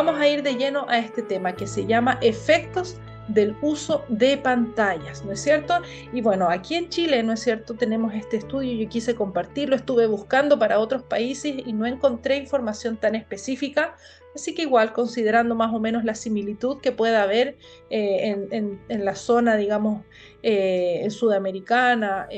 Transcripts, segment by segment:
vamos a ir de lleno a este tema que se llama efectos del uso de pantallas, ¿no es cierto? Y bueno, aquí en Chile, ¿no es cierto? Tenemos este estudio, yo quise compartirlo, estuve buscando para otros países y no encontré información tan específica, así que igual considerando más o menos la similitud que pueda haber en la zona, digamos, sudamericana,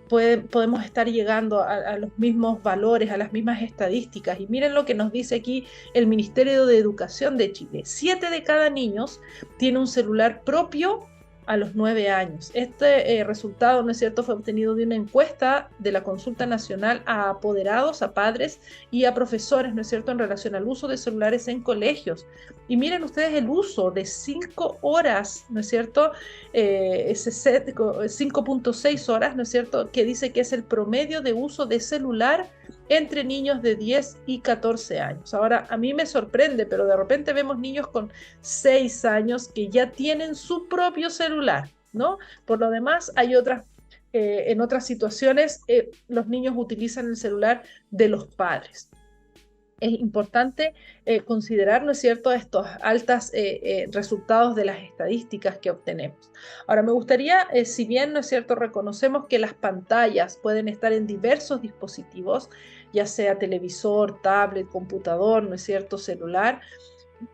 podemos estar llegando a los mismos valores, a las mismas estadísticas. Y miren lo que nos dice aquí el Ministerio de Educación de Chile. 7 de cada niños tiene un celular propio a los 9 años. Este resultado, ¿no es cierto?, fue obtenido de una encuesta de la Consulta Nacional a apoderados, a padres y a profesores, ¿no es cierto?, en relación al uso de celulares en colegios. Y miren ustedes el uso de 5 horas, ¿no es cierto?, 5.6 horas, ¿no es cierto?, que dice que es el promedio de uso de celular entre niños de 10 y 14 años. Ahora, a mí me sorprende, pero de repente vemos niños con 6 años que ya tienen su propio celular, ¿no? Por lo demás, hay en otras situaciones, los niños utilizan el celular de los padres. Es importante considerar, ¿no es cierto?, estos altos resultados de las estadísticas que obtenemos. Ahora, me gustaría, si bien, ¿no es cierto?, reconocemos que las pantallas pueden estar en diversos dispositivos, ya sea televisor, tablet, computador, ¿no es cierto?, celular.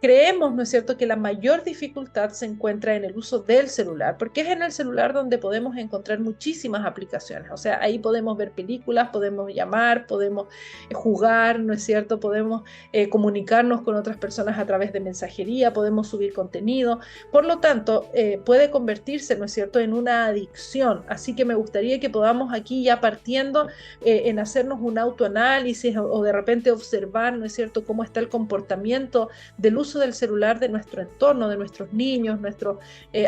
Creemos, ¿no es cierto?, que la mayor dificultad se encuentra en el uso del celular, porque es en el celular donde podemos encontrar muchísimas aplicaciones. O sea, ahí podemos ver películas, podemos llamar, podemos jugar, ¿no es cierto?, podemos comunicarnos con otras personas a través de mensajería, podemos subir contenido. Por lo tanto, puede convertirse, ¿no es cierto?, en una adicción. Así que me gustaría que podamos aquí ya partiendo en hacernos un autoanálisis o de repente observar, ¿no es cierto?, cómo está el comportamiento del uso del celular de nuestro entorno, de nuestros niños, nuestros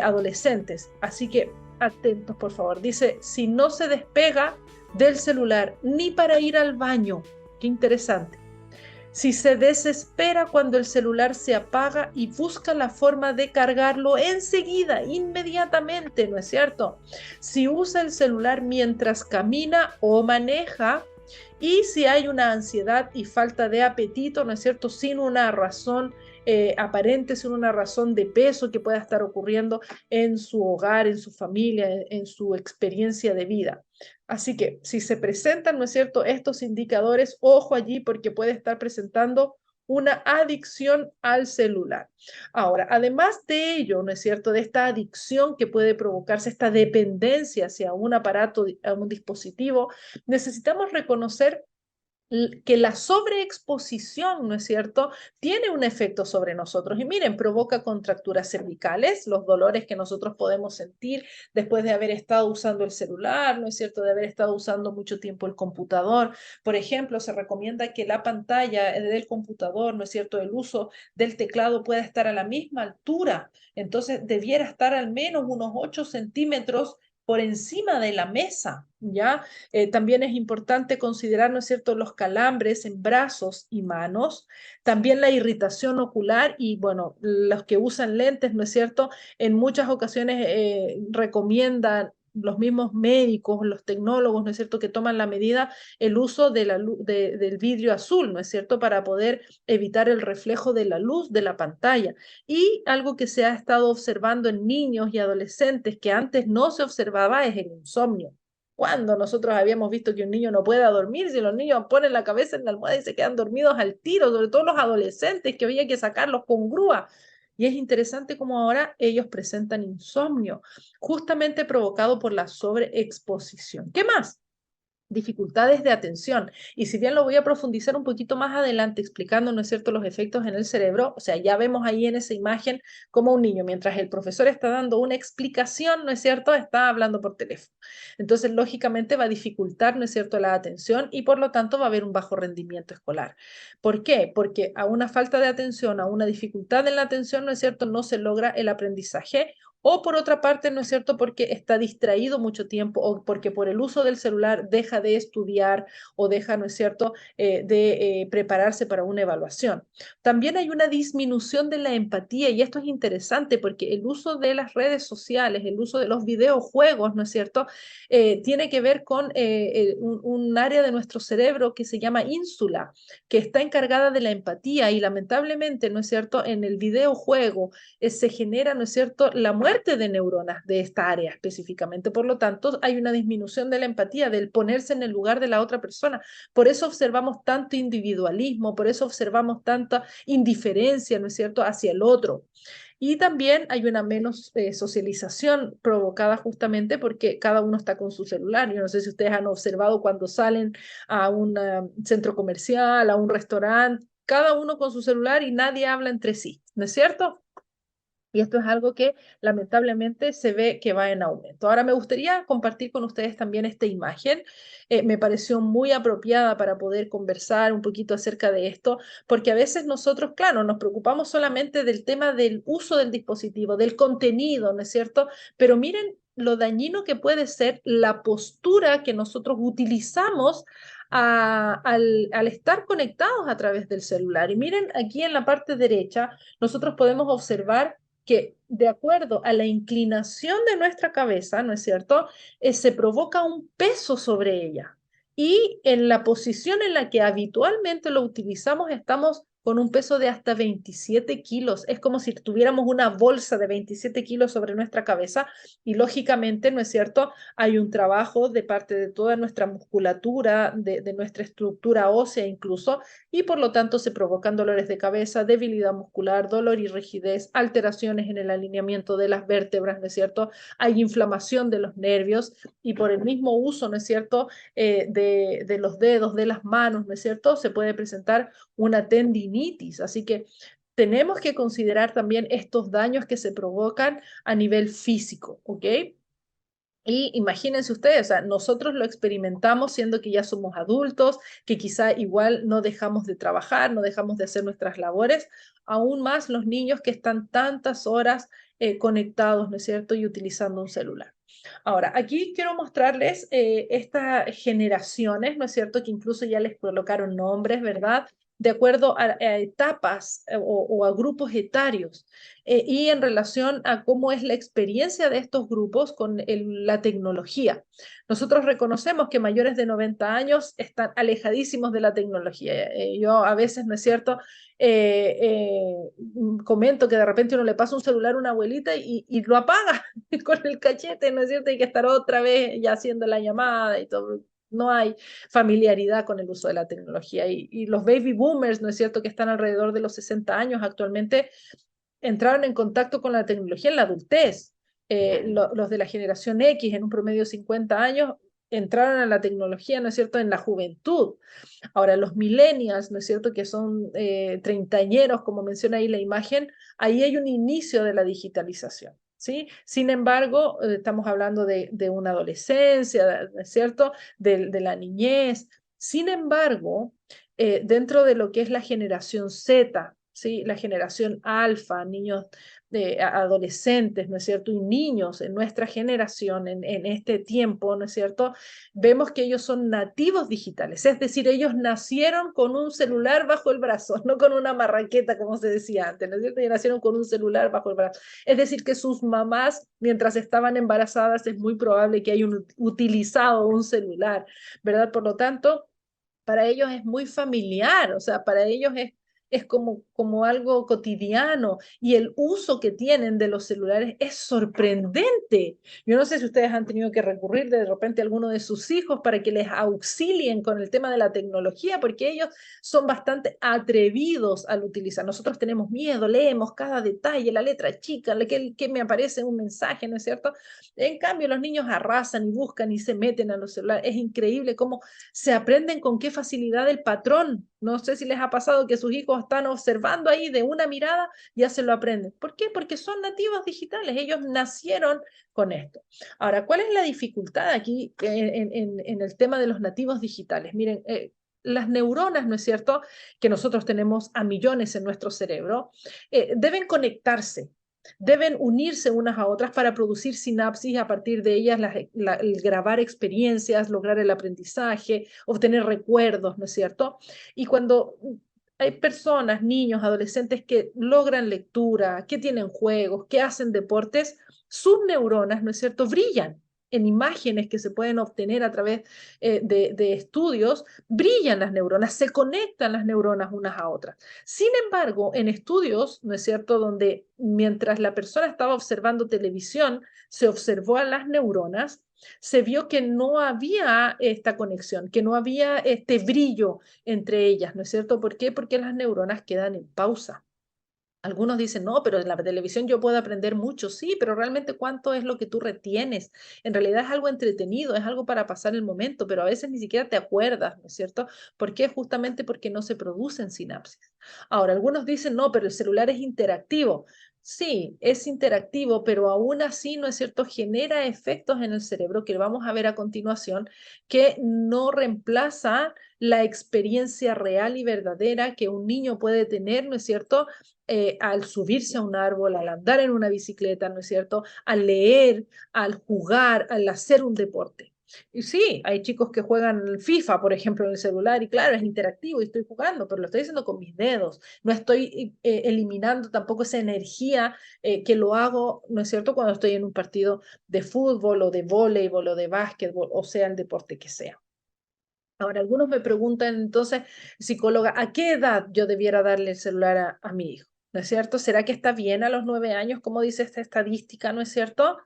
adolescentes. Así que atentos, por favor. Dice, si no se despega del celular ni para ir al baño, qué interesante. Si se desespera cuando el celular se apaga y busca la forma de cargarlo enseguida, inmediatamente, ¿no es cierto? Si usa el celular mientras camina o maneja, y si hay una ansiedad y falta de apetito, ¿no es cierto?, sin una razón aparente, sin una razón de peso que pueda estar ocurriendo en su hogar, en su familia, en su experiencia de vida. Así que si se presentan, ¿no es cierto?, estos indicadores, ojo allí porque puede estar presentando una adicción al celular. Ahora, además de ello, ¿no es cierto?, de esta adicción que puede provocarse, esta dependencia hacia un aparato, a un dispositivo, necesitamos reconocer que la sobreexposición, ¿no es cierto?, tiene un efecto sobre nosotros. Y miren, provoca contracturas cervicales, los dolores que nosotros podemos sentir después de haber estado usando el celular, ¿no es cierto?, de haber estado usando mucho tiempo el computador. Por ejemplo, se recomienda que la pantalla del computador, ¿no es cierto?, el uso del teclado pueda estar a la misma altura. Entonces, debiera estar al menos unos 8 centímetros por encima de la mesa, ¿ya? También es importante considerar, ¿no es cierto?, los calambres en brazos y manos, también la irritación ocular y, bueno, los que usan lentes, ¿no es cierto?, en muchas ocasiones recomiendan los mismos médicos, los tecnólogos, ¿no es cierto?, que toman la medida, el uso del vidrio azul, ¿no es cierto?, para poder evitar el reflejo de la luz de la pantalla. Y algo que se ha estado observando en niños y adolescentes que antes no se observaba es el insomnio. Cuando nosotros habíamos visto que un niño no pueda dormir, si los niños ponen la cabeza en la almohada y se quedan dormidos al tiro, sobre todo los adolescentes que había que sacarlos con grúa. Y es interesante cómo ahora ellos presentan insomnio, justamente provocado por la sobreexposición. ¿Qué más? Dificultades de atención. Y si bien lo voy a profundizar un poquito más adelante explicando, ¿no es cierto?, los efectos en el cerebro, o sea, ya vemos ahí en esa imagen como un niño, mientras el profesor está dando una explicación, ¿no es cierto?, está hablando por teléfono. Entonces, lógicamente va a dificultar, ¿no es cierto?, la atención y por lo tanto va a haber un bajo rendimiento escolar. ¿Por qué? Porque a una falta de atención, a una dificultad en la atención, ¿no es cierto?, no se logra el aprendizaje o por otra parte, ¿no es cierto?, porque está distraído mucho tiempo o porque por el uso del celular deja de estudiar o deja, ¿no es cierto?, de prepararse para una evaluación. También hay una disminución de la empatía y esto es interesante porque el uso de las redes sociales, el uso de los videojuegos, ¿no es cierto?, tiene que ver con un área de nuestro cerebro que se llama ínsula, que está encargada de la empatía y lamentablemente, ¿no es cierto?, en el videojuego se genera, ¿no es cierto?, la muerte de neuronas de esta área específicamente. Por lo tanto, hay una disminución de la empatía, del ponerse en el lugar de la otra persona. Por eso observamos tanto individualismo, por eso observamos tanta indiferencia, ¿no es cierto?, hacia el otro. Y también hay una menos socialización provocada justamente porque cada uno está con su celular. Yo no sé si ustedes han observado cuando salen a un centro comercial, a un restaurante, cada uno con su celular y nadie habla entre sí, ¿no es cierto? Y esto es algo que lamentablemente se ve que va en aumento. Ahora me gustaría compartir con ustedes también esta imagen. Me pareció muy apropiada para poder conversar un poquito acerca de esto, porque a veces nosotros, claro, nos preocupamos solamente del tema del uso del dispositivo, del contenido, ¿no es cierto? Pero miren lo dañino que puede ser la postura que nosotros utilizamos al estar conectados a través del celular. Y miren aquí en la parte derecha, nosotros podemos observar que de acuerdo a la inclinación de nuestra cabeza, ¿no es cierto?, se provoca un peso sobre ella. Y en la posición en la que habitualmente lo utilizamos, estamos con un peso de hasta 27 kilos. Es como si tuviéramos una bolsa de 27 kilos sobre nuestra cabeza y lógicamente, ¿no es cierto?, hay un trabajo de parte de toda nuestra musculatura, de nuestra estructura ósea incluso, y por lo tanto se provocan dolores de cabeza, debilidad muscular, dolor y rigidez, alteraciones en el alineamiento de las vértebras, ¿no es cierto? Hay inflamación de los nervios y por el mismo uso, ¿no es cierto?, de los dedos, de las manos, ¿no es cierto?, se puede presentar una tendinitis. Así que tenemos que considerar también estos daños que se provocan a nivel físico, ¿ok? Y imagínense ustedes, o sea, nosotros lo experimentamos siendo que ya somos adultos, que quizá igual no dejamos de trabajar, no dejamos de hacer nuestras labores, aún más los niños que están tantas horas conectados, ¿no es cierto?, y utilizando un celular. Ahora, aquí quiero mostrarles estas generaciones, ¿no es cierto?, que incluso ya les colocaron nombres, ¿verdad?, de acuerdo a etapas o a grupos etarios y en relación a cómo es la experiencia de estos grupos con la tecnología. Nosotros reconocemos que mayores de 90 años están alejadísimos de la tecnología. Yo a veces, ¿no es cierto?, comento que de repente uno le pasa un celular a una abuelita y lo apaga con el cachete, ¿no es cierto? Hay que estar otra vez ya haciendo la llamada y todo. No hay familiaridad con el uso de la tecnología. Y los baby boomers, ¿no es cierto?, que están alrededor de los 60 años actualmente, entraron en contacto con la tecnología en la adultez. Los de la generación X, en un promedio de 50 años, entraron a la tecnología, ¿no es cierto?, en la juventud. Ahora, los millennials, ¿no es cierto?, que son treintañeros, como menciona ahí la imagen, ahí hay un inicio de la digitalización. ¿Sí? Sin embargo, estamos hablando de una adolescencia, ¿no es cierto?, de la niñez. Sin embargo, dentro de lo que es la generación Z, ¿sí?, la generación alfa, niños, adolescentes, ¿no es cierto?, y niños en nuestra generación, en este tiempo, ¿no es cierto?, vemos que ellos son nativos digitales, es decir, ellos nacieron con un celular bajo el brazo, no con una marraqueta, como se decía antes, ¿no es cierto?, ellos nacieron con un celular bajo el brazo. Es decir, que sus mamás, mientras estaban embarazadas, es muy probable que hayan utilizado un celular, ¿verdad? Por lo tanto, para ellos es muy familiar, o sea, para ellos es como algo cotidiano y el uso que tienen de los celulares es sorprendente. Yo no sé si ustedes han tenido que recurrir de repente a alguno de sus hijos para que les auxilien con el tema de la tecnología, porque ellos son bastante atrevidos al utilizar. Nosotros tenemos miedo, leemos cada detalle, la letra chica, que me aparece un mensaje, ¿no es cierto? En cambio, los niños arrasan y buscan y se meten a los celulares. Es increíble cómo se aprenden con qué facilidad el patrón. No sé si les ha pasado que sus hijos están observando ahí de una mirada, ya se lo aprenden. ¿Por qué? Porque son nativos digitales, ellos nacieron con esto. Ahora, ¿cuál es la dificultad aquí en el tema de los nativos digitales? Miren, las neuronas, ¿no es cierto?, que nosotros tenemos a millones en nuestro cerebro, deben conectarse. Deben unirse unas a otras para producir sinapsis, a partir de ellas el grabar experiencias, lograr el aprendizaje, obtener recuerdos, ¿no es cierto? Y cuando hay personas, niños, adolescentes que logran lectura, que tienen juegos, que hacen deportes, sus neuronas, ¿no es cierto?, brillan en imágenes que se pueden obtener a través de estudios, brillan las neuronas, se conectan las neuronas unas a otras. Sin embargo, en estudios, ¿no es cierto?, donde mientras la persona estaba observando televisión, se observó a las neuronas, se vio que no había esta conexión, que no había este brillo entre ellas, ¿no es cierto? ¿Por qué? Porque las neuronas quedan en pausa. Algunos dicen, no, pero en la televisión yo puedo aprender mucho, sí, pero realmente cuánto es lo que tú retienes. En realidad es algo entretenido, es algo para pasar el momento, pero a veces ni siquiera te acuerdas, ¿no es cierto? ¿Por qué? Justamente porque no se producen sinapsis. Ahora, algunos dicen, no, pero el celular es interactivo. Sí, es interactivo, pero aún así, ¿no es cierto?, genera efectos en el cerebro que vamos a ver a continuación, que no reemplaza la experiencia real y verdadera que un niño puede tener, ¿no es cierto?, al subirse a un árbol, al andar en una bicicleta, ¿no es cierto?, al leer, al jugar, al hacer un deporte. Y sí, hay chicos que juegan FIFA, por ejemplo, en el celular, y claro, es interactivo y estoy jugando, pero lo estoy haciendo con mis dedos. No estoy eliminando tampoco esa energía que lo hago, ¿no es cierto?, cuando estoy en un partido de fútbol o de voleibol o de básquetbol, o sea, el deporte que sea. Ahora, algunos me preguntan entonces, psicóloga, ¿a qué edad yo debiera darle el celular a mi hijo? ¿No es cierto? ¿Será que está bien a los 9 años, como dice esta estadística? ¿No es cierto?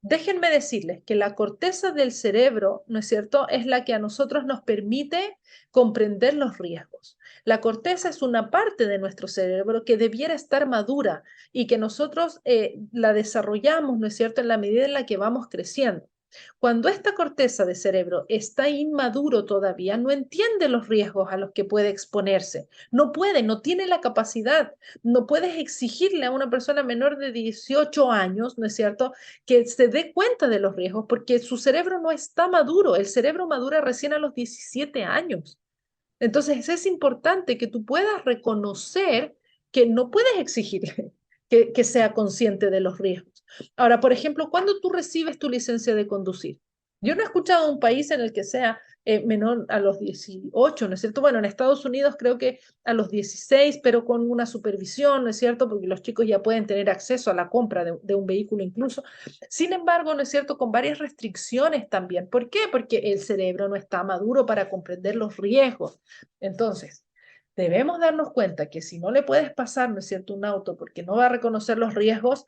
Déjenme decirles que la corteza del cerebro, ¿no es cierto?, es la que a nosotros nos permite comprender los riesgos. La corteza es una parte de nuestro cerebro que debiera estar madura y que nosotros la desarrollamos, ¿no es cierto?, en la medida en la que vamos creciendo. Cuando esta corteza de cerebro está inmaduro todavía, no entiende los riesgos a los que puede exponerse. No puede, no tiene la capacidad. No puedes exigirle a una persona menor de 18 años, ¿no es cierto?, que se dé cuenta de los riesgos porque su cerebro no está maduro. El cerebro madura recién a los 17 años. Entonces es importante que tú puedas reconocer que no puedes exigirle que sea consciente de los riesgos. Ahora, por ejemplo, ¿cuándo tú recibes tu licencia de conducir? Yo no he escuchado un país en el que sea menor a los 18, ¿no es cierto? Bueno, en Estados Unidos creo que a los 16, pero con una supervisión, ¿no es cierto? Porque los chicos ya pueden tener acceso a la compra de un vehículo incluso. Sin embargo, ¿no es cierto?, con varias restricciones también. ¿Por qué? Porque el cerebro no está maduro para comprender los riesgos. Entonces, debemos darnos cuenta que si no le puedes pasar, ¿no es cierto?, un auto porque no va a reconocer los riesgos,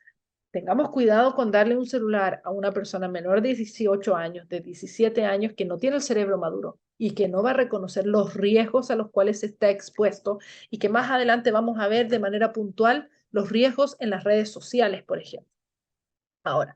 tengamos cuidado con darle un celular a una persona menor de 18 años, de 17 años, que no tiene el cerebro maduro y que no va a reconocer los riesgos a los cuales está expuesto y que más adelante vamos a ver de manera puntual los riesgos en las redes sociales, por ejemplo. Ahora,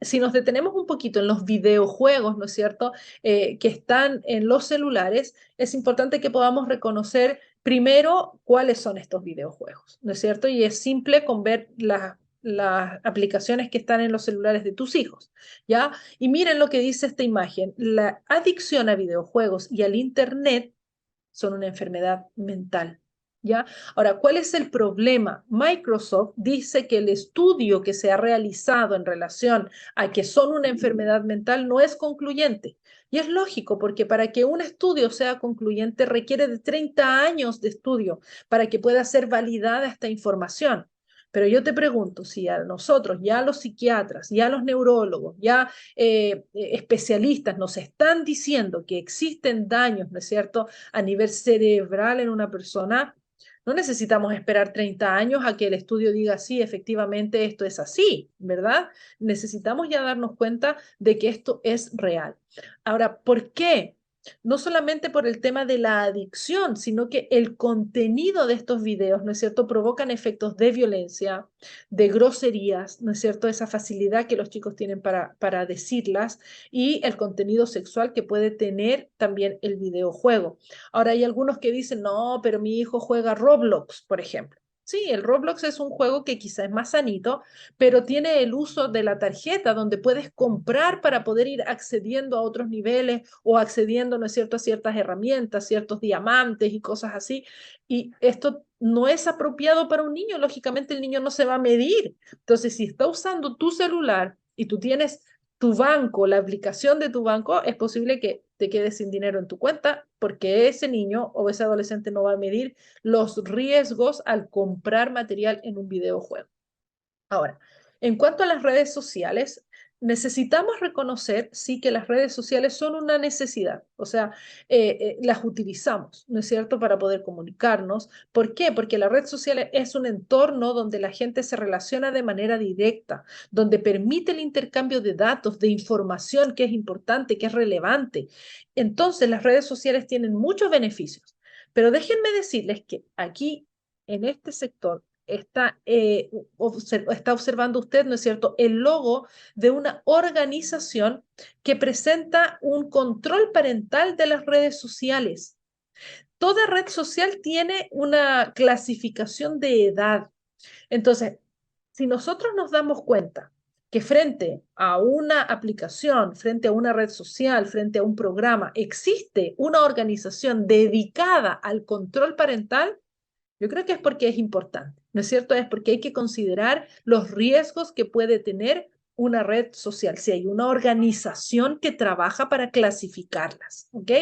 si nos detenemos un poquito en los videojuegos, ¿no es cierto?, que están en los celulares, es importante que podamos reconocer primero cuáles son estos videojuegos, ¿no es cierto? Y es simple con ver las aplicaciones que están en los celulares de tus hijos, ¿ya? Y miren lo que dice esta imagen. La adicción a videojuegos y al Internet son una enfermedad mental. ¿Ya? Ahora, ¿cuál es el problema? Microsoft dice que el estudio que se ha realizado en relación a que son una enfermedad mental no es concluyente. Y es lógico, porque para que un estudio sea concluyente requiere de 30 años de estudio para que pueda ser validada esta información. Pero yo te pregunto, si a nosotros, ya a los psiquiatras, ya a los neurólogos, ya especialistas nos están diciendo que existen daños, ¿no es cierto?, a nivel cerebral en una persona, no necesitamos esperar 30 años a que el estudio diga sí, efectivamente esto es así, ¿verdad? Necesitamos ya darnos cuenta de que esto es real. Ahora, ¿por qué? No solamente por el tema de la adicción, sino que el contenido de estos videos, ¿no es cierto?, provocan efectos de violencia, de groserías, ¿no es cierto?, esa facilidad que los chicos tienen para decirlas y el contenido sexual que puede tener también el videojuego. Ahora hay algunos que dicen, no, pero mi hijo juega Roblox, por ejemplo. Sí, el Roblox es un juego que quizá es más sanito, pero tiene el uso de la tarjeta donde puedes comprar para poder ir accediendo a otros niveles o accediendo, ¿no es cierto?, a ciertas herramientas, ciertos diamantes y cosas así. Y esto no es apropiado para un niño, lógicamente el niño no se va a medir. Entonces, si está usando tu celular y tú tienes tu banco, la aplicación de tu banco, es posible que te quedes sin dinero en tu cuenta porque ese niño o ese adolescente no va a medir los riesgos al comprar material en un videojuego. Ahora, en cuanto a las redes sociales, necesitamos reconocer, sí, que las redes sociales son una necesidad, o sea, las utilizamos, ¿no es cierto?, para poder comunicarnos. ¿Por qué? Porque la red social es un entorno donde la gente se relaciona de manera directa, donde permite el intercambio de datos, de información que es importante, que es relevante. Entonces, las redes sociales tienen muchos beneficios, pero déjenme decirles que aquí, en este sector, está observando usted, ¿no es cierto?, el logo de una organización que presenta un control parental de las redes sociales. Toda red social tiene una clasificación de edad. Entonces, si nosotros nos damos cuenta que frente a una aplicación, frente a una red social, frente a un programa, existe una organización dedicada al control parental, yo creo que es porque es importante, ¿no es cierto? Es porque hay que considerar los riesgos que puede tener una red social, si hay una organización que trabaja para clasificarlas, ¿ok?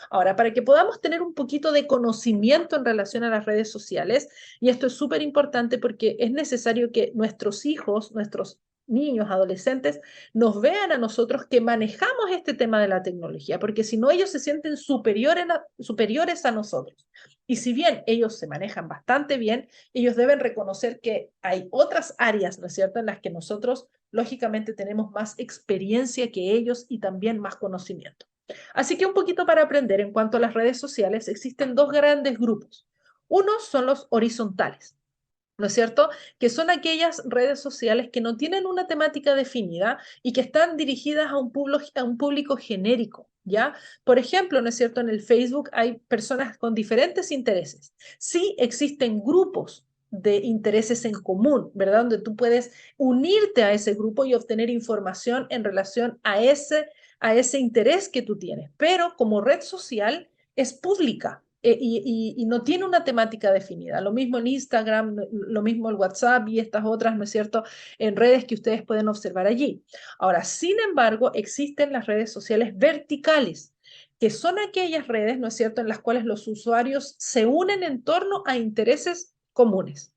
Ahora, para que podamos tener un poquito de conocimiento en relación a las redes sociales, y esto es súper importante porque es necesario que nuestros hijos, nuestros niños, adolescentes, nos vean a nosotros que manejamos este tema de la tecnología, porque si no ellos se sienten superiores a nosotros. Y si bien ellos se manejan bastante bien, ellos deben reconocer que hay otras áreas, ¿no es cierto?, en las que nosotros, lógicamente, tenemos más experiencia que ellos y también más conocimiento. Así que un poquito para aprender en cuanto a las redes sociales, existen dos grandes grupos. Unos son los horizontales, ¿no es cierto? Que son aquellas redes sociales que no tienen una temática definida y que están dirigidas a un público genérico, ¿ya? Por ejemplo, ¿no es cierto? En el Facebook hay personas con diferentes intereses. Sí existen grupos de intereses en común, ¿verdad? Donde tú puedes unirte a ese grupo y obtener información en relación a ese interés que tú tienes. Pero como red social es pública, y no tiene una temática definida. Lo mismo en Instagram, lo mismo el WhatsApp y estas otras, ¿no es cierto?, en redes que ustedes pueden observar allí. Ahora, sin embargo, existen las redes sociales verticales, que son aquellas redes, ¿no es cierto?, en las cuales los usuarios se unen en torno a intereses comunes.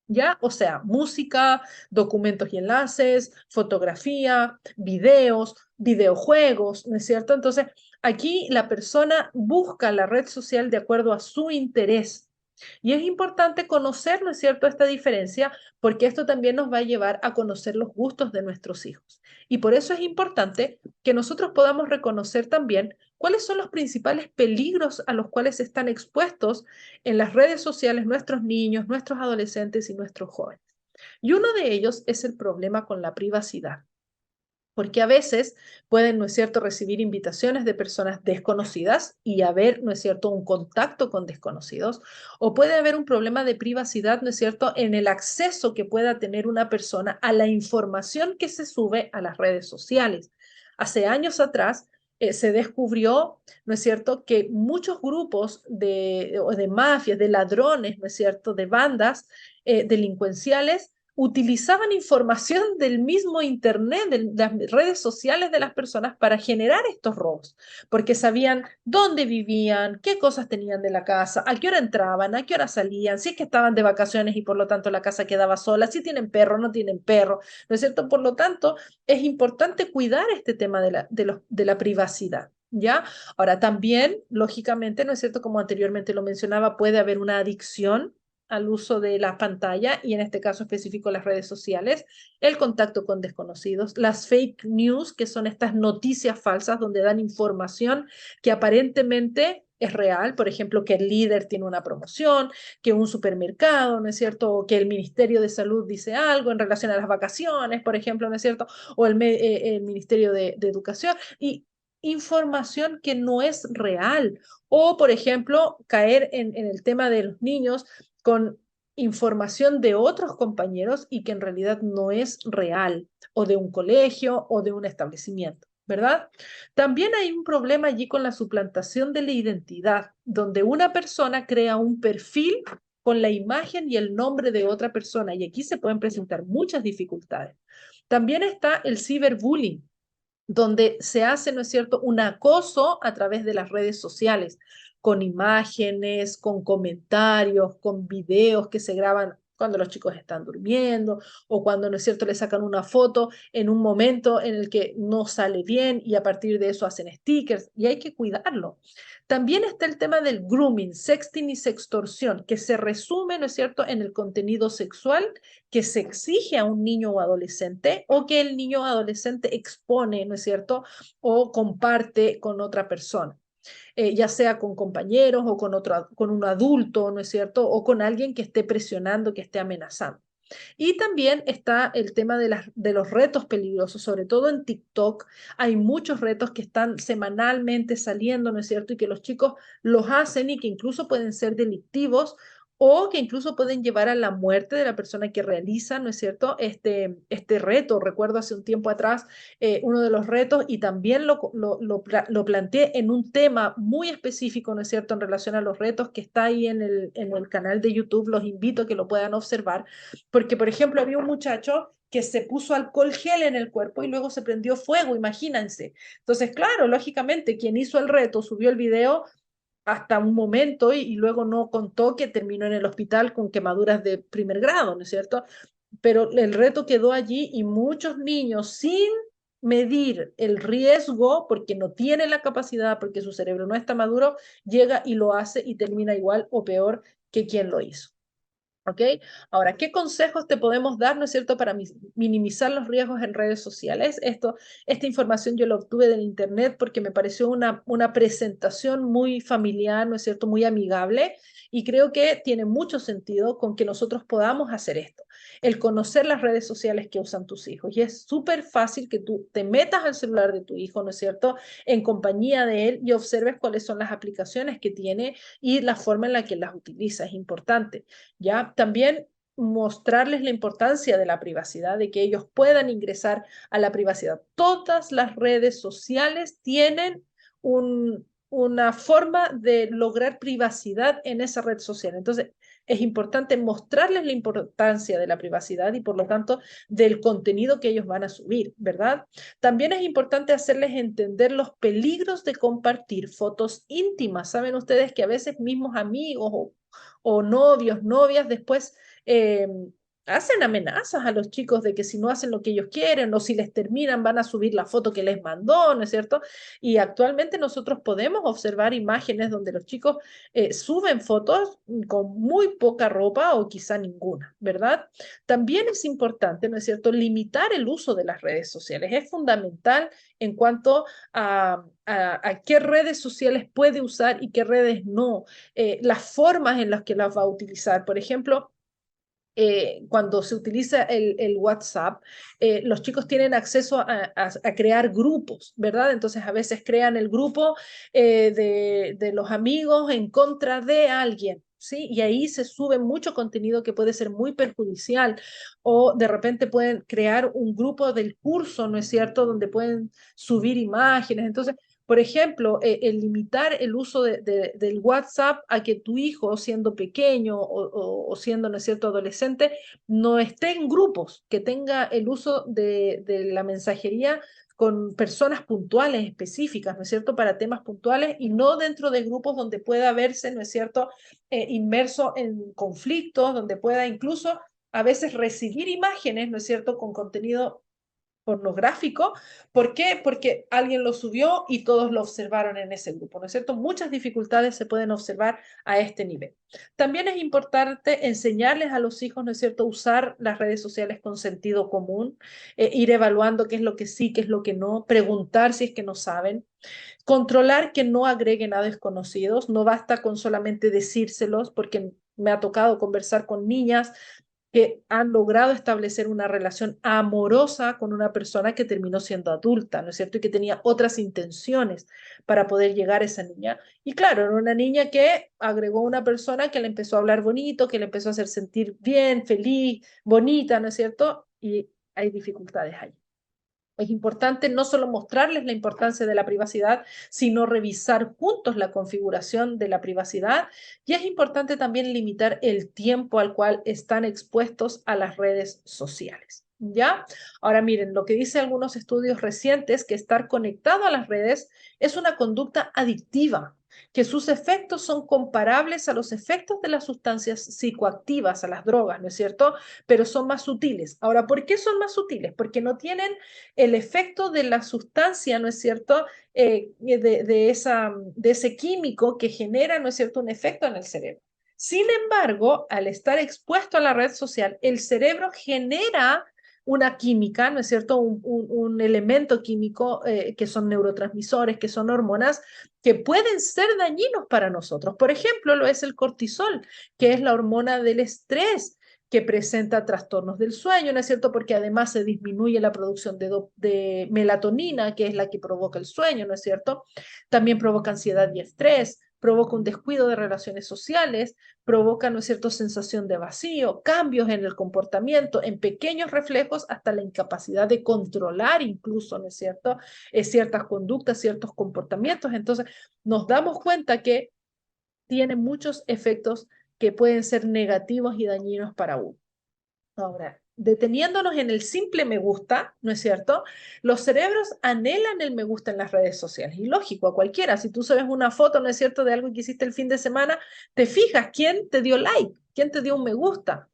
¿Ya? O sea, música, documentos y enlaces, fotografía, videos, videojuegos, ¿no es cierto? Entonces, aquí la persona busca la red social de acuerdo a su interés. Y es importante conocer, ¿no es cierto?, esta diferencia, porque esto también nos va a llevar a conocer los gustos de nuestros hijos. Y por eso es importante que nosotros podamos reconocer también cuáles son los principales peligros a los cuales están expuestos en las redes sociales nuestros niños, nuestros adolescentes y nuestros jóvenes. Y uno de ellos es el problema con la privacidad, porque a veces pueden, ¿no es cierto?, recibir invitaciones de personas desconocidas y haber, ¿no es cierto?, un contacto con desconocidos, o puede haber un problema de privacidad, ¿no es cierto?, en el acceso que pueda tener una persona a la información que se sube a las redes sociales. Hace años atrás se descubrió, ¿no es cierto?, que muchos grupos de mafias, de ladrones, ¿no es cierto?, de bandas delincuenciales, utilizaban información del mismo Internet, de las redes sociales de las personas para generar estos robos, porque sabían dónde vivían, qué cosas tenían de la casa, a qué hora entraban, a qué hora salían, si es que estaban de vacaciones y por lo tanto la casa quedaba sola, si tienen perro, no tienen perro, ¿no es cierto? Por lo tanto, es importante cuidar este tema de la privacidad. ¿Ya? Ahora también, lógicamente, ¿no es cierto? Como anteriormente lo mencionaba, puede haber una adicción al uso de la pantalla y en este caso específico las redes sociales, el contacto con desconocidos, las fake news, que son estas noticias falsas donde dan información que aparentemente es real, por ejemplo, que el líder tiene una promoción, que un supermercado, ¿no es cierto?, o que el Ministerio de Salud dice algo en relación a las vacaciones, por ejemplo, ¿no es cierto?, o el Ministerio de Educación, y información que no es real. O, por ejemplo, caer en el tema de los niños con información de otros compañeros y que en realidad no es real, o de un colegio o de un establecimiento, ¿verdad? También hay un problema allí con la suplantación de la identidad, donde una persona crea un perfil con la imagen y el nombre de otra persona, y aquí se pueden presentar muchas dificultades. También está el ciberbullying, donde se hace, ¿no es cierto?, un acoso a través de las redes sociales, con imágenes, con comentarios, con videos que se graban cuando los chicos están durmiendo o cuando, ¿no es cierto?, le sacan una foto en un momento en el que no sale bien y a partir de eso hacen stickers y hay que cuidarlo. También está el tema del grooming, sexting y sextorsión, que se resume, ¿no es cierto?, en el contenido sexual que se exige a un niño o adolescente o que el niño o adolescente expone, ¿no es cierto?, o comparte con otra persona. Ya sea con compañeros o con un adulto, ¿no es cierto? O con alguien que esté presionando, que esté amenazando. Y también está el tema de los retos peligrosos, sobre todo en TikTok. Hay muchos retos que están semanalmente saliendo, ¿no es cierto? Y que los chicos los hacen y que incluso pueden ser delictivos o que incluso pueden llevar a la muerte de la persona que realiza, ¿no es cierto?, este reto. Recuerdo hace un tiempo atrás uno de los retos y también lo planteé en un tema muy específico, ¿no es cierto?, en relación a los retos que está ahí en el canal de YouTube. Los invito a que lo puedan observar porque, por ejemplo, había un muchacho que se puso alcohol gel en el cuerpo y luego se prendió fuego, imagínense. Entonces, claro, lógicamente, quien hizo el reto subió el video hasta un momento y luego no contó que terminó en el hospital con quemaduras de primer grado, ¿no es cierto? Pero el reto quedó allí y muchos niños sin medir el riesgo, porque no tiene la capacidad, porque su cerebro no está maduro, llega y lo hace y termina igual o peor que quien lo hizo. ¿Ok? Ahora, ¿qué consejos te podemos dar, no es cierto, para minimizar los riesgos en redes sociales? Esta información yo la obtuve del internet porque me pareció una presentación muy familiar, ¿no es cierto?, muy amigable y creo que tiene mucho sentido con que nosotros podamos hacer esto, el conocer las redes sociales que usan tus hijos. Y es súper fácil que tú te metas al celular de tu hijo, ¿no es cierto?, en compañía de él y observes cuáles son las aplicaciones que tiene y la forma en la que las utiliza. Es importante. ¿Ya? También mostrarles la importancia de la privacidad, de que ellos puedan ingresar a la privacidad. Todas las redes sociales tienen una forma de lograr privacidad en esa red social. Entonces, es importante mostrarles la importancia de la privacidad y por lo tanto del contenido que ellos van a subir, ¿verdad? También es importante hacerles entender los peligros de compartir fotos íntimas. Saben ustedes que a veces mismos amigos o novios, novias, después hacen amenazas a los chicos de que si no hacen lo que ellos quieren o si les terminan van a subir la foto que les mandó, ¿no es cierto? Y actualmente nosotros podemos observar imágenes donde los chicos suben fotos con muy poca ropa o quizá ninguna, ¿verdad? También es importante, ¿no es cierto?, limitar el uso de las redes sociales. Es fundamental en cuanto a qué redes sociales puede usar y qué redes no, las formas en las que las va a utilizar. Por ejemplo, cuando se utiliza el WhatsApp, los chicos tienen acceso a crear grupos, ¿verdad? Entonces a veces crean el grupo de los amigos en contra de alguien. ¿Sí? Y ahí se sube mucho contenido que puede ser muy perjudicial o de repente pueden crear un grupo del curso, ¿no es cierto?, donde pueden subir imágenes. Entonces, por ejemplo, el limitar el uso del WhatsApp a que tu hijo, siendo pequeño o siendo, ¿no es cierto?, adolescente, no esté en grupos, que tenga el uso de la mensajería con personas puntuales, específicas, ¿no es cierto?, para temas puntuales y no dentro de grupos donde pueda verse, ¿no es cierto?, inmerso en conflictos, donde pueda incluso a veces recibir imágenes, ¿no es cierto?, con contenido pornográfico. ¿Por qué? Porque alguien lo subió y todos lo observaron en ese grupo, ¿no es cierto? Muchas dificultades se pueden observar a este nivel. También es importante enseñarles a los hijos, ¿no es cierto?, usar las redes sociales con sentido común, ir evaluando qué es lo que sí, qué es lo que no, preguntar si es que no saben, controlar que no agreguen a desconocidos, no basta con solamente decírselos, porque me ha tocado conversar con niñas que han logrado establecer una relación amorosa con una persona que terminó siendo adulta, ¿no es cierto? Y que tenía otras intenciones para poder llegar a esa niña. Y claro, era una niña que agregó una persona que le empezó a hablar bonito, que le empezó a hacer sentir bien, feliz, bonita, ¿no es cierto? Y hay dificultades ahí. Es importante no solo mostrarles la importancia de la privacidad, sino revisar juntos la configuración de la privacidad. Y es importante también limitar el tiempo al cual están expuestos a las redes sociales. ¿Ya? Ahora miren, lo que dice algunos estudios recientes, que estar conectado a las redes es una conducta adictiva, que sus efectos son comparables a los efectos de las sustancias psicoactivas, a las drogas, ¿no es cierto? Pero son más sutiles. Ahora, ¿por qué son más sutiles? Porque no tienen el efecto de la sustancia, ¿no es cierto? De ese químico que genera, ¿no es cierto?, un efecto en el cerebro. Sin embargo, al estar expuesto a la red social, el cerebro genera una química, ¿no es cierto? Un elemento químico que son neurotransmisores, que son hormonas, que pueden ser dañinos para nosotros. Por ejemplo, lo es el cortisol, que es la hormona del estrés, que presenta trastornos del sueño, ¿no es cierto? Porque además se disminuye la producción de melatonina, que es la que provoca el sueño, ¿no es cierto? También provoca ansiedad y estrés, provoca un descuido de relaciones sociales, provoca, ¿no es cierto?, sensación de vacío, cambios en el comportamiento, en pequeños reflejos, hasta la incapacidad de controlar incluso, ¿no es cierto?, ciertas conductas, ciertos comportamientos. Entonces, nos damos cuenta que tiene muchos efectos que pueden ser negativos y dañinos para uno. Ahora, deteniéndonos en el simple me gusta, ¿no es cierto? Los cerebros anhelan el me gusta en las redes sociales. Y lógico, a cualquiera, si tú subes una foto, ¿no es cierto?, de algo que hiciste el fin de semana, te fijas quién te dio like, quién te dio un me gusta.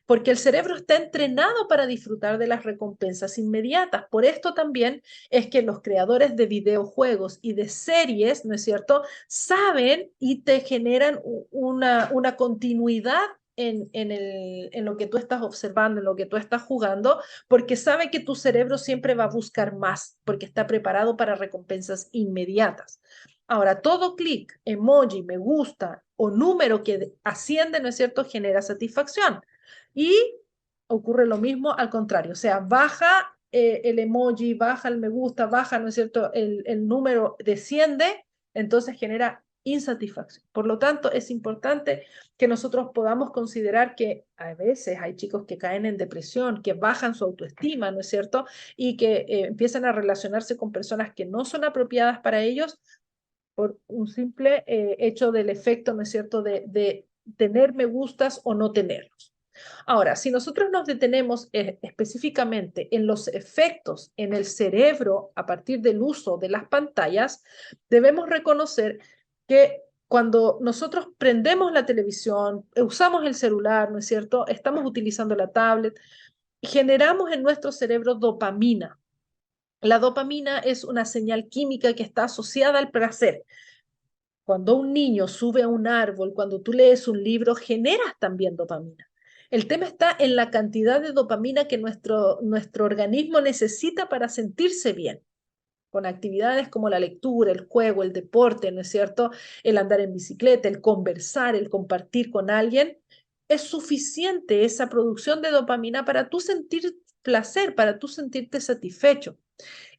Porque el cerebro está entrenado para disfrutar de las recompensas inmediatas. Por esto también es que los creadores de videojuegos y de series, ¿no es cierto?, saben y te generan una continuidad en lo que tú estás observando, en lo que tú estás jugando, porque sabe que tu cerebro siempre va a buscar más, porque está preparado para recompensas inmediatas. Ahora, todo clic, emoji, me gusta o número que asciende, ¿no es cierto?, genera satisfacción. Y ocurre lo mismo al contrario, o sea, baja el emoji, baja el me gusta, baja, ¿no es cierto?, el número desciende, entonces genera insatisfacción. Por lo tanto, es importante que nosotros podamos considerar que a veces hay chicos que caen en depresión, que bajan su autoestima, ¿no es cierto?, y que empiezan a relacionarse con personas que no son apropiadas para ellos por un simple hecho del efecto, ¿no es cierto?, de tener me gustas o no tenerlos. Ahora, si nosotros nos detenemos específicamente en los efectos en el cerebro a partir del uso de las pantallas, debemos reconocer que cuando nosotros prendemos la televisión, usamos el celular, ¿no es cierto?, estamos utilizando la tablet, generamos en nuestro cerebro dopamina. La dopamina es una señal química que está asociada al placer. Cuando un niño sube a un árbol, cuando tú lees un libro, generas también dopamina. El tema está en la cantidad de dopamina que nuestro organismo necesita para sentirse bien, con actividades como la lectura, el juego, el deporte, ¿no es cierto?, el andar en bicicleta, el conversar, el compartir con alguien. Es suficiente esa producción de dopamina para tú sentir placer, para tú sentirte satisfecho.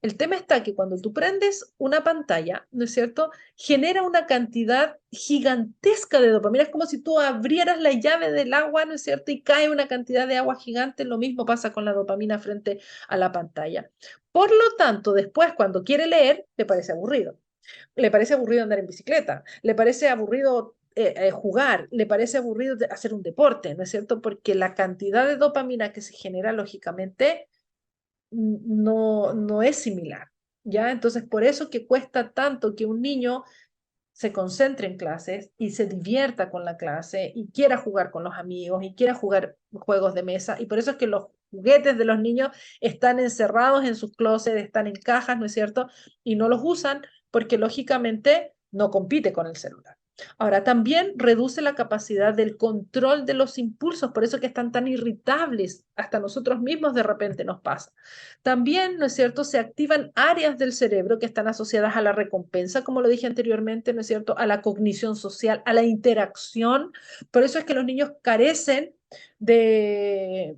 El tema está que cuando tú prendes una pantalla, ¿no es cierto?, genera una cantidad gigantesca de dopamina. Es como si tú abrieras la llave del agua, ¿no es cierto?, y cae una cantidad de agua gigante. Lo mismo pasa con la dopamina frente a la pantalla. Por lo tanto, después, cuando quiere leer, le parece aburrido. Le parece aburrido andar en bicicleta, le parece aburrido jugar, le parece aburrido hacer un deporte, ¿no es cierto? Porque la cantidad de dopamina que se genera, lógicamente, no es similar, ¿ya? Entonces, por eso que cuesta tanto que un niño se concentre en clases y se divierta con la clase y quiera jugar con los amigos y quiera jugar juegos de mesa. Y por eso es que los juguetes de los niños están encerrados en sus closets, están en cajas, ¿no es cierto? Y no los usan porque lógicamente no compite con el celular. Ahora, también reduce la capacidad del control de los impulsos, por eso que están tan irritables, hasta nosotros mismos de repente nos pasa. También, ¿no es cierto?, se activan áreas del cerebro que están asociadas a la recompensa, como lo dije anteriormente, ¿no es cierto?, a la cognición social, a la interacción. Por eso es que los niños carecen de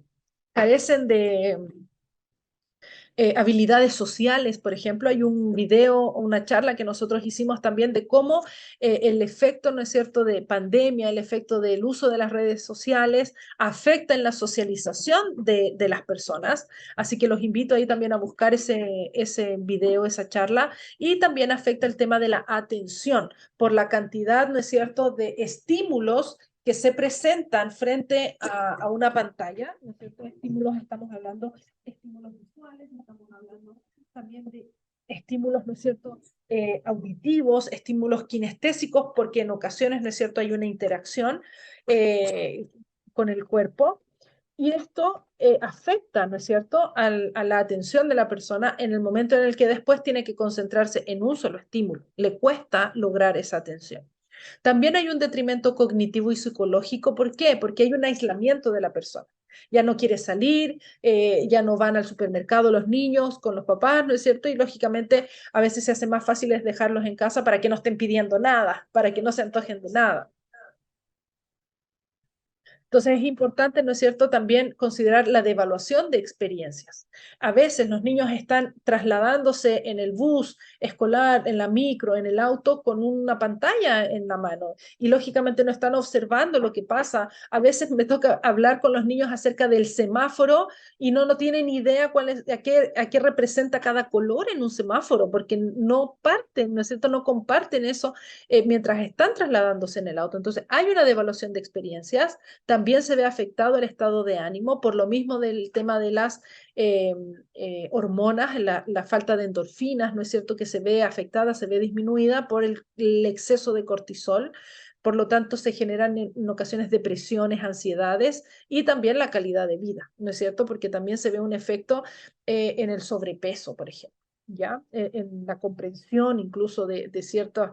habilidades sociales, por ejemplo. Hay un video o una charla que nosotros hicimos también de cómo el efecto, ¿no es cierto?, de pandemia, el efecto del uso de las redes sociales afecta en la socialización de las personas. Así que los invito ahí también a buscar ese video, esa charla, y también afecta el tema de la atención por la cantidad, ¿no es cierto?, de estímulos que se presentan frente a una pantalla, ¿no es cierto? Estímulos, estamos hablando estímulos visuales, estamos hablando también de estímulos, ¿no es cierto?, auditivos, estímulos kinestésicos, porque en ocasiones, ¿no es cierto?, hay una interacción eh, con el cuerpo, y esto afecta, ¿no es cierto?, a la atención de la persona en el momento en el que después tiene que concentrarse en un solo estímulo. Le cuesta lograr esa atención. También hay un detrimento cognitivo y psicológico. ¿Por qué? Porque hay un aislamiento de la persona. Ya no quiere salir, ya no van al supermercado los niños con los papás, ¿no es cierto? Y lógicamente a veces se hace más fácil es dejarlos en casa para que no estén pidiendo nada, para que no se antojen de nada. Entonces es importante, ¿no es cierto?, también considerar la devaluación de experiencias. A veces los niños están trasladándose en el bus escolar, en la micro, en el auto, con una pantalla en la mano y lógicamente no están observando lo que pasa. A veces me toca hablar con los niños acerca del semáforo y no tienen idea a qué representa cada color en un semáforo, porque no parten, ¿no es cierto?, no comparten eso mientras están trasladándose en el auto. Entonces hay una devaluación de experiencias. También se ve afectado el estado de ánimo por lo mismo del tema de las eh, hormonas, la falta de endorfinas, ¿no es cierto?, que se ve afectada, se ve disminuida por el exceso de cortisol. Por lo tanto, se generan en ocasiones depresiones, ansiedades y también la calidad de vida, ¿no es cierto? Porque también se ve un efecto en el sobrepeso, por ejemplo, ¿ya? En la comprensión incluso de ciertas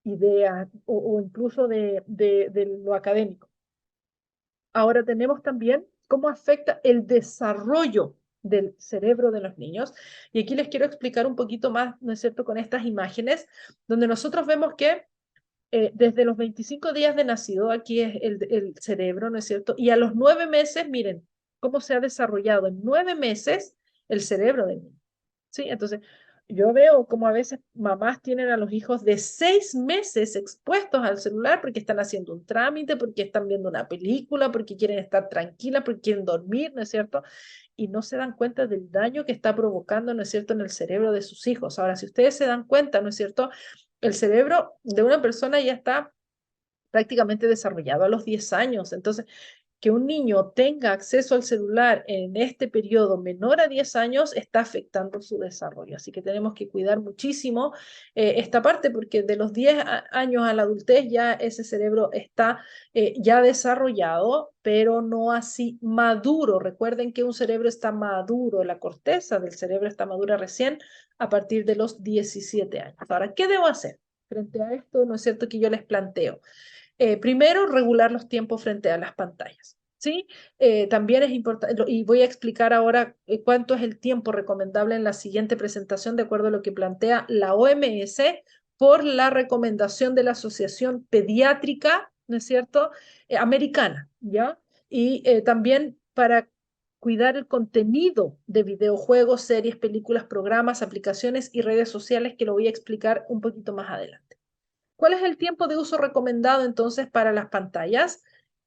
ideas o incluso de lo académico. Ahora tenemos también cómo afecta el desarrollo del cerebro de los niños. Y aquí les quiero explicar un poquito más, ¿no es cierto?, con estas imágenes, donde nosotros vemos que desde los 25 días de nacido, aquí es el cerebro, ¿no es cierto? Y a los 9 meses, miren cómo se ha desarrollado en 9 meses el cerebro del niño. ¿Sí? Entonces, yo veo como a veces mamás tienen a los hijos de 6 meses expuestos al celular porque están haciendo un trámite, porque están viendo una película, porque quieren estar tranquilas, porque quieren dormir, ¿no es cierto? Y no se dan cuenta del daño que está provocando, ¿no es cierto?, en el cerebro de sus hijos. Ahora, si ustedes se dan cuenta, ¿no es cierto?, el cerebro de una persona ya está prácticamente desarrollado a los 10 años. Entonces, que un niño tenga acceso al celular en este periodo menor a 10 años está afectando su desarrollo. Así que tenemos que cuidar muchísimo esta parte porque de los 10 años a la adultez ya ese cerebro está ya desarrollado, pero no así maduro. Recuerden que un cerebro está maduro, la corteza del cerebro está madura recién a partir de los 17 años. Ahora, ¿qué debo hacer frente a esto? ¿No es cierto que yo les planteo? Primero, regular los tiempos frente a las pantallas. ¿Sí? También es importante, y voy a explicar ahora cuánto es el tiempo recomendable en la siguiente presentación, de acuerdo a lo que plantea la OMS por la recomendación de la Asociación Pediátrica, ¿no es cierto?, americana, ¿ya? Y también para cuidar el contenido de videojuegos, series, películas, programas, aplicaciones y redes sociales, que lo voy a explicar un poquito más adelante. ¿Cuál es el tiempo de uso recomendado entonces para las pantallas?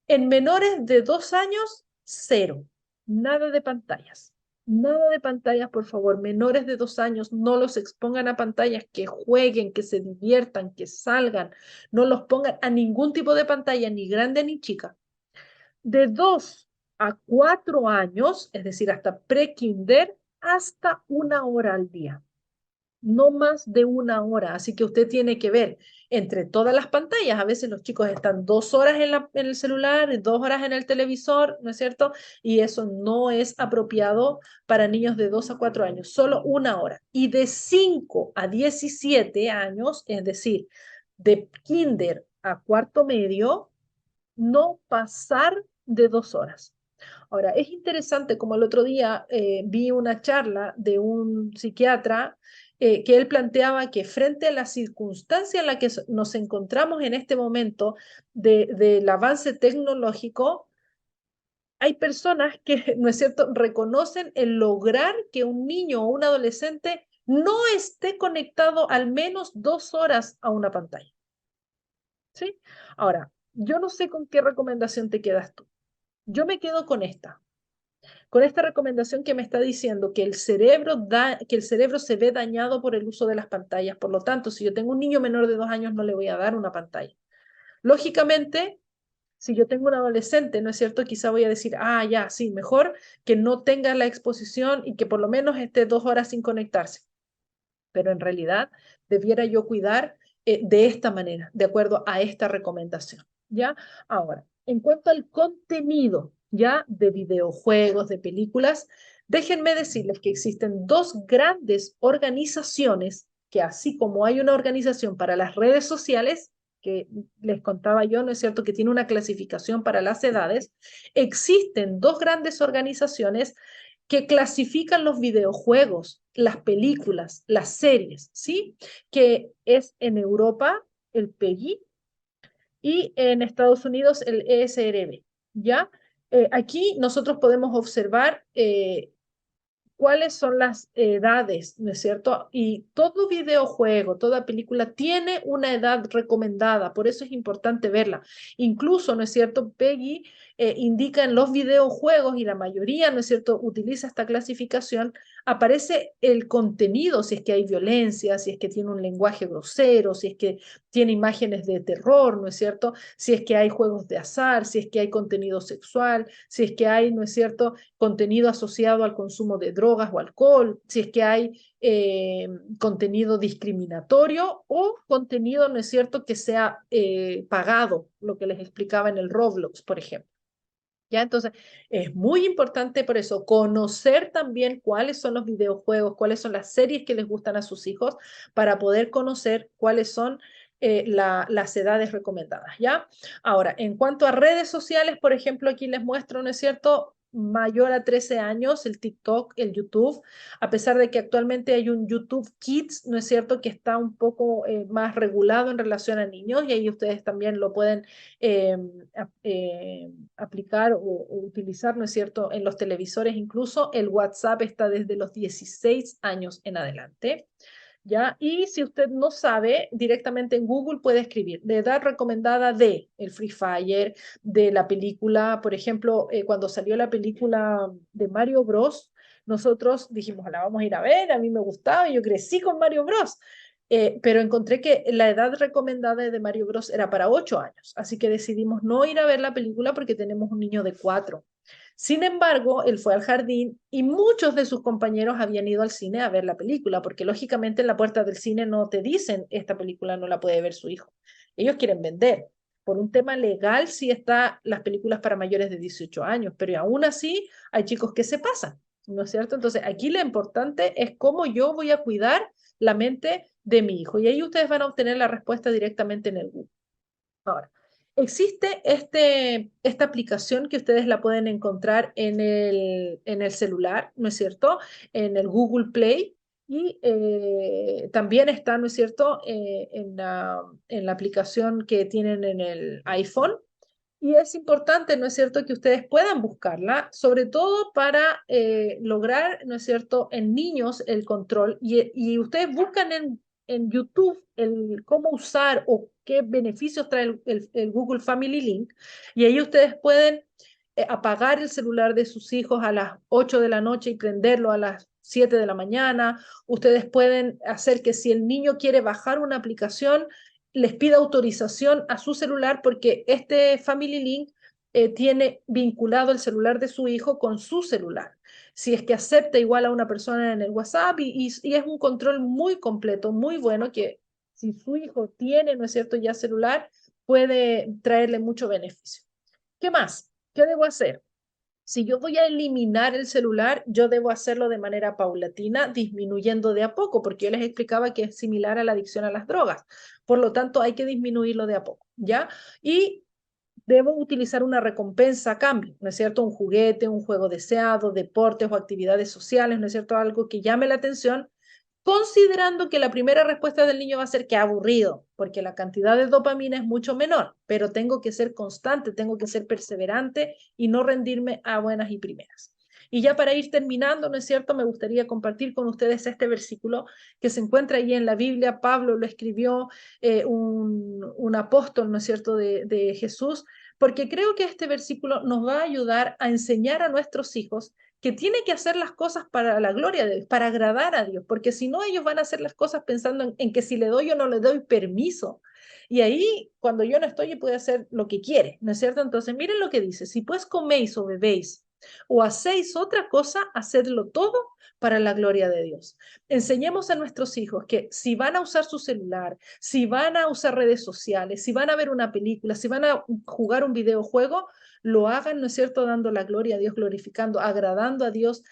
En menores de 2 años, cero. Nada de pantallas. Nada de pantallas, por favor. Menores de 2 años, no los expongan a pantallas, que jueguen, que se diviertan, que salgan. No los pongan a ningún tipo de pantalla, ni grande ni chica. De 2 a 4 años, es decir, hasta pre-kinder, hasta 1 hora al día, no más de 1 hora. Así que usted tiene que ver entre todas las pantallas. A veces los chicos están 2 horas en el celular, 2 horas en el televisor, ¿no es cierto? Y eso no es apropiado para niños de 2 a 4 años, solo 1 hora. Y de 5 a 17 años, es decir, de kinder a cuarto medio, no pasar de 2 horas. Ahora, es interesante, como el otro día vi una charla de un psiquiatra que él planteaba que frente a la circunstancia en la que nos encontramos en este momento del avance tecnológico, hay personas que, ¿no es cierto?, reconocen el lograr que un niño o un adolescente no esté conectado al menos 2 horas a una pantalla. ¿Sí? Ahora, yo no sé con qué recomendación te quedas tú. Yo me quedo con esta recomendación que me está diciendo que que el cerebro se ve dañado por el uso de las pantallas. Por lo tanto, si yo tengo un niño menor de 2 años, no le voy a dar una pantalla. Lógicamente, si yo tengo un adolescente, ¿no es cierto? Quizá voy a decir, ah, ya, sí, mejor que no tenga la exposición y que por lo menos esté 2 horas sin conectarse. Pero en realidad debiera yo cuidar de esta manera, de acuerdo a esta recomendación, ¿ya? Ahora, en cuanto al contenido, ¿ya? De videojuegos, de películas, déjenme decirles que existen dos grandes organizaciones que así como hay una organización para las redes sociales, que les contaba yo, ¿no es cierto?, que tiene una clasificación para las edades, existen dos grandes organizaciones que clasifican los videojuegos, las películas, las series, ¿sí? Que es en Europa el PEGI y en Estados Unidos el ESRB, ¿ya? Aquí nosotros podemos observar cuáles son las edades, ¿no es cierto? Y todo videojuego, toda película tiene una edad recomendada, por eso es importante verla. Incluso, ¿no es cierto? Peggy indica en los videojuegos, y la mayoría, ¿no es cierto?, utiliza esta clasificación, aparece el contenido, si es que hay violencia, si es que tiene un lenguaje grosero, si es que tiene imágenes de terror, ¿no es cierto? Si es que hay juegos de azar, si es que hay contenido sexual, si es que hay, ¿no es cierto?, contenido asociado al consumo de drogas o alcohol, si es que hay contenido discriminatorio o contenido, ¿no es cierto?, que sea pagado, lo que les explicaba en el Roblox, por ejemplo. ¿Ya? Entonces, es muy importante por eso conocer también cuáles son los videojuegos, cuáles son las series que les gustan a sus hijos para poder conocer cuáles son las edades recomendadas, ¿ya? Ahora, en cuanto a redes sociales, por ejemplo, aquí les muestro, ¿no es cierto?, mayor a 13 años, el TikTok, el YouTube, a pesar de que actualmente hay un YouTube Kids, ¿no es cierto?, que está un poco más regulado en relación a niños y ahí ustedes también lo pueden eh, aplicar o utilizar, ¿no es cierto?, en los televisores. Incluso el WhatsApp está desde los 16 años en adelante, ¿ya? Y si usted no sabe, directamente en Google puede escribir de edad recomendada de el Free Fire, de la película, por ejemplo, cuando salió la película de Mario Bros., nosotros dijimos, la vamos a ir a ver, a mí me gustaba, yo crecí con Mario Bros., pero encontré que la edad recomendada de Mario Bros. Era para 8 años, así que decidimos no ir a ver la película porque tenemos un niño de 4. Sin embargo, él fue al jardín y muchos de sus compañeros habían ido al cine a ver la película, porque lógicamente en la puerta del cine no te dicen esta película no la puede ver su hijo. Ellos quieren vender. Por un tema legal sí está las películas para mayores de 18 años, pero aún así hay chicos que se pasan, ¿no es cierto? Entonces aquí lo importante es cómo yo voy a cuidar la mente de mi hijo. Y ahí ustedes van a obtener la respuesta directamente en el Google. Ahora, existe esta aplicación que ustedes la pueden encontrar en el celular, ¿no es cierto? En el Google Play. Y también está, ¿no es cierto?, en la aplicación que tienen en el iPhone. Y es importante, ¿no es cierto?, que ustedes puedan buscarla, sobre todo para lograr, ¿no es cierto?, en niños el control. Y ustedes buscan en YouTube cómo usar o qué beneficios trae el Google Family Link. Y ahí ustedes pueden apagar el celular de sus hijos a las 8 de la noche y prenderlo a las 7 de la mañana. Ustedes pueden hacer que si el niño quiere bajar una aplicación, les pida autorización a su celular porque este Family Link tiene vinculado el celular de su hijo con su celular. Si es que acepta igual a una persona en el WhatsApp y es un control muy completo, muy bueno, que si su hijo tiene, ¿no es cierto?, ya celular, puede traerle mucho beneficio. ¿Qué más? ¿Qué debo hacer? Si yo voy a eliminar el celular, yo debo hacerlo de manera paulatina, disminuyendo de a poco, porque yo les explicaba que es similar a la adicción a las drogas. Por lo tanto, hay que disminuirlo de a poco, ¿ya? Y debo utilizar una recompensa a cambio, ¿no es cierto? Un juguete, un juego deseado, deportes o actividades sociales, ¿no es cierto? Algo que llame la atención considerando que la primera respuesta del niño va a ser que aburrido, porque la cantidad de dopamina es mucho menor, pero tengo que ser constante, tengo que ser perseverante y no rendirme a buenas y primeras. Y ya para ir terminando, ¿no es cierto? Me gustaría compartir con ustedes este versículo que se encuentra ahí en la Biblia. Pablo lo escribió, un apóstol, ¿no es cierto?, de Jesús, porque creo que este versículo nos va a ayudar a enseñar a nuestros hijos que tiene que hacer las cosas para la gloria de Dios, para agradar a Dios, porque si no, ellos van a hacer las cosas pensando en que si le doy o no le doy permiso. Y ahí, cuando yo no estoy, puede hacer lo que quiere, ¿no es cierto? Entonces, miren lo que dice: si pues coméis o bebéis o hacéis otra cosa, hacedlo todo para la gloria de Dios. Enseñemos a nuestros hijos que si van a usar su celular, si van a usar redes sociales, si van a ver una película, si van a jugar un videojuego, lo hagan, ¿no es cierto?, dando la gloria a Dios, glorificando, agradando a Dios,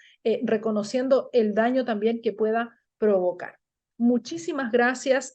reconociendo el daño también que pueda provocar. Muchísimas gracias.